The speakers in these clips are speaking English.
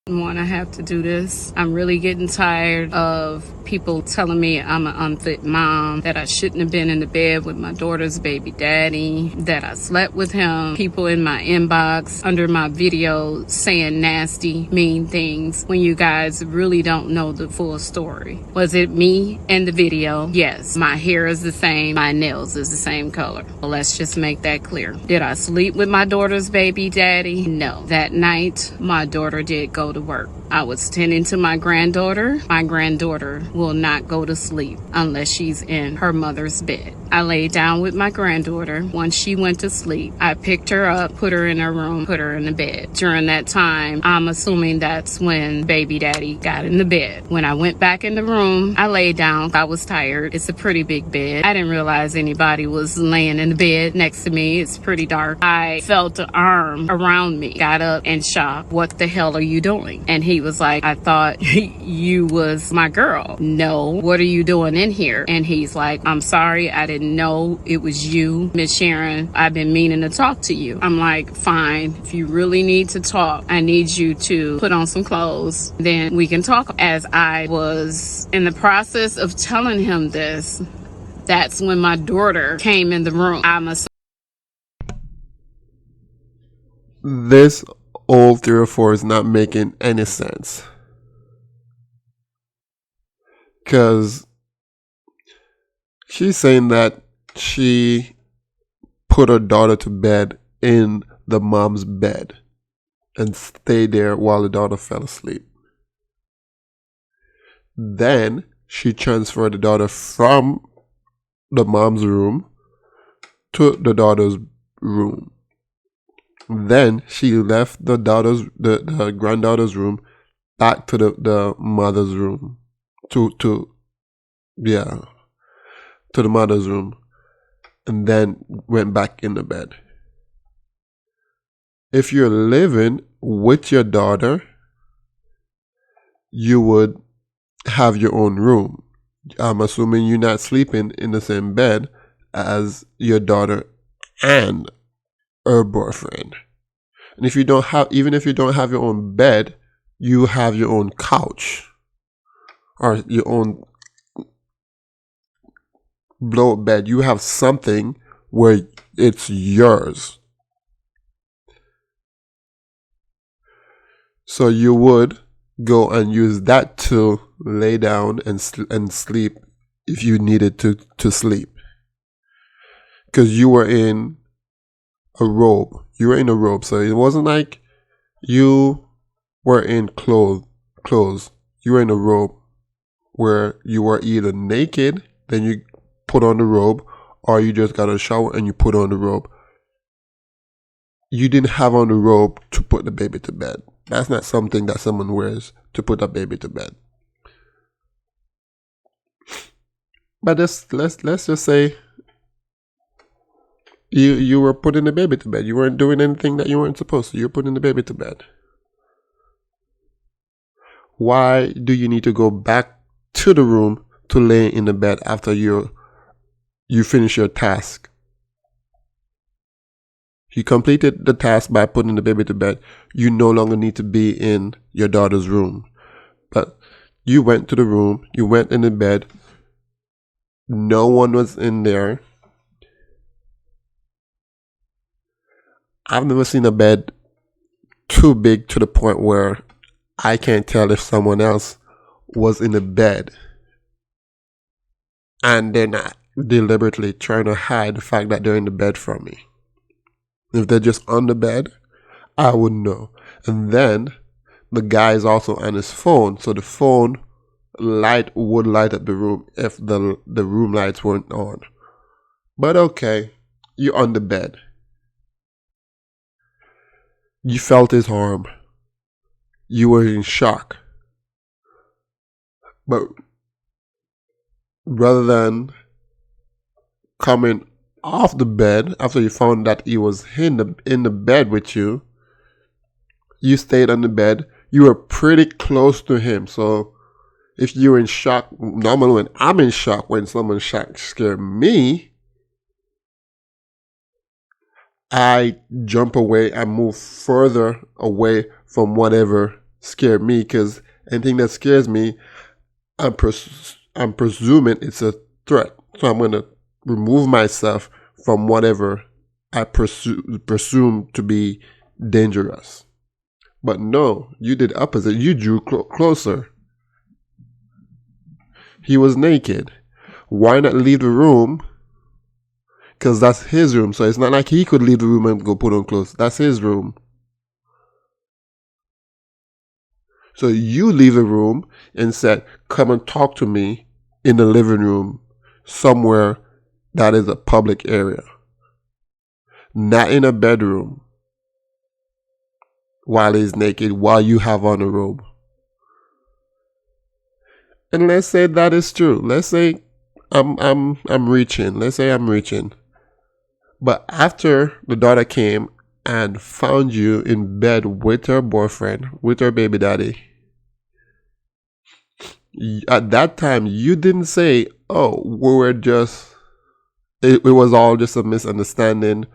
Want to have to do this. I'm really getting tired of people telling me I'm an unfit mom, that I shouldn't have been in the bed with my daughter's baby daddy, that I slept with him. People in my inbox under my video saying nasty, mean things when you guys really don't know the full story. Was it me in the video? Yes. My hair is the same. My nails is the same color. Well, let's just make that clear. Did I sleep with my daughter's baby daddy? No. That night, my daughter did go to work. I was tending to my granddaughter. My granddaughter will not go to sleep unless she's in her mother's bed. I laid down with my granddaughter. Once she went to sleep, I picked her up, put her in her room, put her in the bed. During that time, I'm assuming that's when baby daddy got in the bed. When I went back in the room, I laid down. I was tired. It's a pretty big bed. I didn't realize anybody was laying in the bed next to me. It's pretty dark. I felt an arm around me. Got up in shock. What the hell are you doing? And he was like, I thought you was my girl. No, what are you doing in here? And he's like, I'm sorry, I didn't know it was you, Miss Sharon. I've been meaning to talk to you. I'm like, fine, if you really need to talk, I need you to put on some clothes, then we can talk. As I was in the process of telling him this, that's when my daughter came in the room. This old 304 is not making any sense. Because she's saying that she put her daughter to bed in the mom's bed and stayed there while the daughter fell asleep. Then she transferred the daughter from the mom's room to the daughter's room. Then she left the granddaughter's room back to the mother's room. To the mother's room, and then went back in the bed. If you're living with your daughter, you would have your own room. I'm assuming you're not sleeping in the same bed as your daughter and her boyfriend. And if you don't have, even if you don't have your own bed, you have your own couch or your own blow up bed. You have something where it's yours. So you would go and use that to lay down and sleep if you needed to sleep. Because you were in a robe. You were in a robe. So it wasn't like you were in clothes. You were in a robe where you were either naked, then you put on the robe, or you just got a shower and you put on the robe. You didn't have on the robe to put the baby to bed. That's not something that someone wears to put a baby to bed. But let's just say you were putting the baby to bed. You weren't doing anything that you weren't supposed to. You were putting the baby to bed. Why do you need to go back to the room to lay in the bed after you finish your task? You completed the task by putting the baby to bed. You no longer need to be in your daughter's room. But you went to the room, you went in the bed, no one was in there. I've never seen a bed too big to the point where I can't tell if someone else was in the bed. And they're not deliberately trying to hide the fact that they're in the bed from me. If they're just on the bed, I wouldn't know. And then the guy is also on his phone, so the phone light would light up the room if the room lights weren't on. But okay, you're on the bed. You felt his arm. You were in shock. But rather than coming off the bed after you found that he was in the bed with you, you stayed on the bed. You were pretty close to him. So if you were in shock, normally when I'm in shock, when someone scared me, I jump away and move further away from whatever scare me, because anything that scares me, I'm presuming it's a threat. So I'm going to remove myself from whatever I presume to be dangerous. But no, you did opposite. You drew closer. He was naked. Why not leave the room? Because that's his room. So it's not like he could leave the room and go put on clothes. That's his room. So you leave the room and said, come and talk to me in the living room somewhere that is a public area. Not in a bedroom while he's naked, while you have on a robe. And let's say that is true. Let's say I'm reaching. Let's say I'm reaching. But after the daughter came and found you in bed with her boyfriend, with her baby daddy, at that time you didn't say, oh, we were just, it was all just a misunderstanding.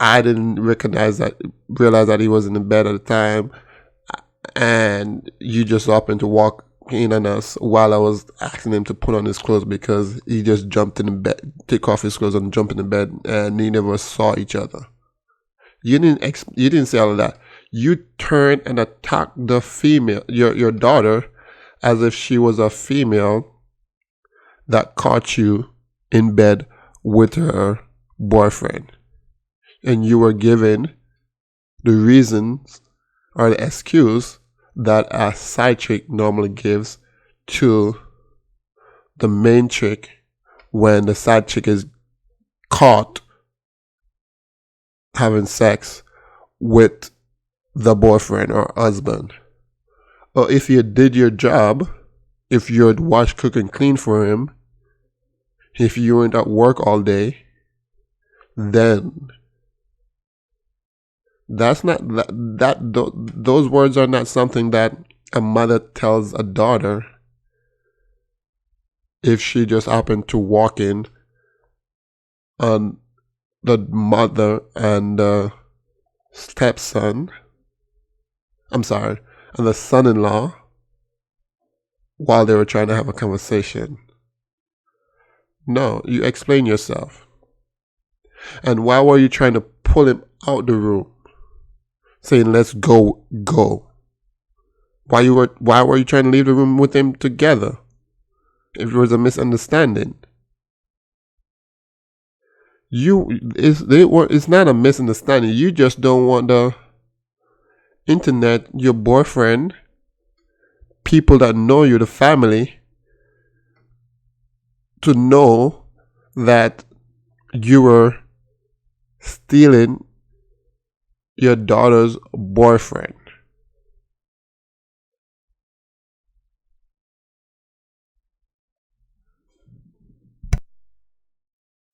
I didn't realize that he was in the bed at the time, and you just happened to walk in on us while I was asking him to put on his clothes, because he just jumped in the bed, take off his clothes and jump in the bed, and he never saw each other. You didn't say all of that. You turned and attacked the female, your daughter, as if she was a female that caught you in bed with her boyfriend. And you were given the reasons or the excuse that a side chick normally gives to the main chick when the side chick is caught having sex with the boyfriend or husband. Or if you did your job, if you would wash, cook, and clean for him, if you weren't at work all day, then that's not those words are not something that a mother tells a daughter if she just happened to walk in on the mother and the stepson. I'm sorry, and the son-in-law while they were trying to have a conversation. No, you explain yourself. And why were you trying to pull him out the room? Saying, let's go. Why were you trying to leave the room with him together? If it was a misunderstanding. It's not a misunderstanding. You just don't want the internet, your boyfriend, people that know you, the family, to know that you were stealing your daughter's boyfriend.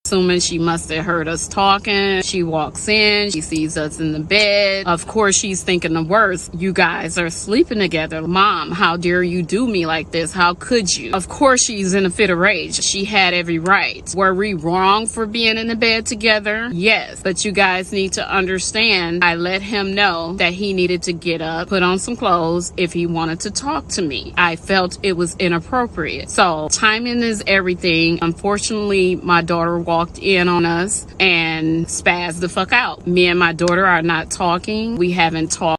Assuming she must have heard us talking. She walks in, she sees us in the bed. Of course, she's thinking the worst. You guys are sleeping together. Mom, how dare you do me like this? How could you? Of course, she's in a fit of rage. She had every right. Were we wrong for being in the bed together? Yes. But you guys need to understand, I let him know that he needed to get up, put on some clothes if he wanted to talk to me. I felt it was inappropriate. So timing is everything. Unfortunately, my daughter walked in on us and spazzed the fuck out. Me and my daughter are not talking. We haven't talked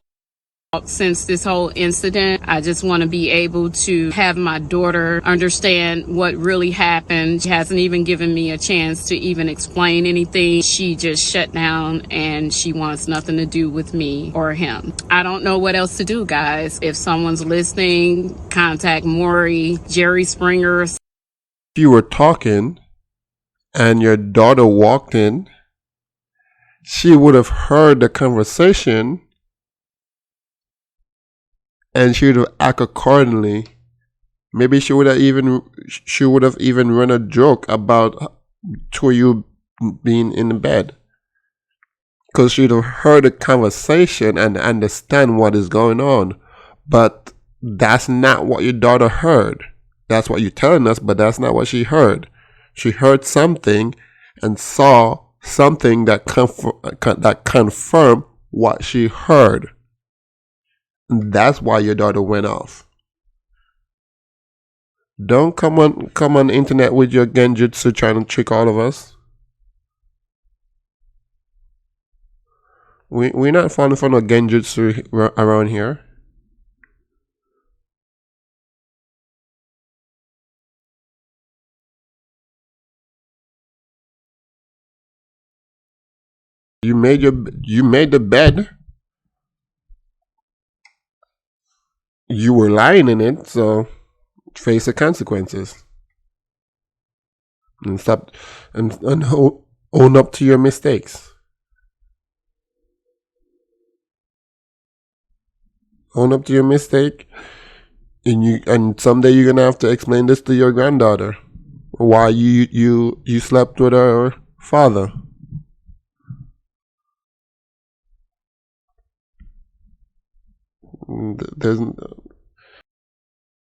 since this whole incident. I just want to be able to have my daughter understand what really happened. She hasn't even given me a chance to even explain anything. She just shut down and she wants nothing to do with me or him. I don't know what else to do, guys. If someone's listening, contact Maury, Jerry Springer. If you were talking and your daughter walked in, she would have heard the conversation and she would have acted accordingly. Maybe she would have even run a joke about two of you being in the bed, because she'd have heard the conversation and understand what is going on. But that's not what your daughter heard. That's what you're telling us, but that's not what she heard. She heard something and saw something that confirmed what she heard. That's why your daughter went off. Don't come on the internet with your genjutsu trying to trick all of us. We're not falling for no genjutsu around here. You made the bed. You were lying in it, so face the consequences and stop and own up to your mistakes. Own up to your mistake, and someday you're gonna have to explain this to your granddaughter why you slept with her father. There's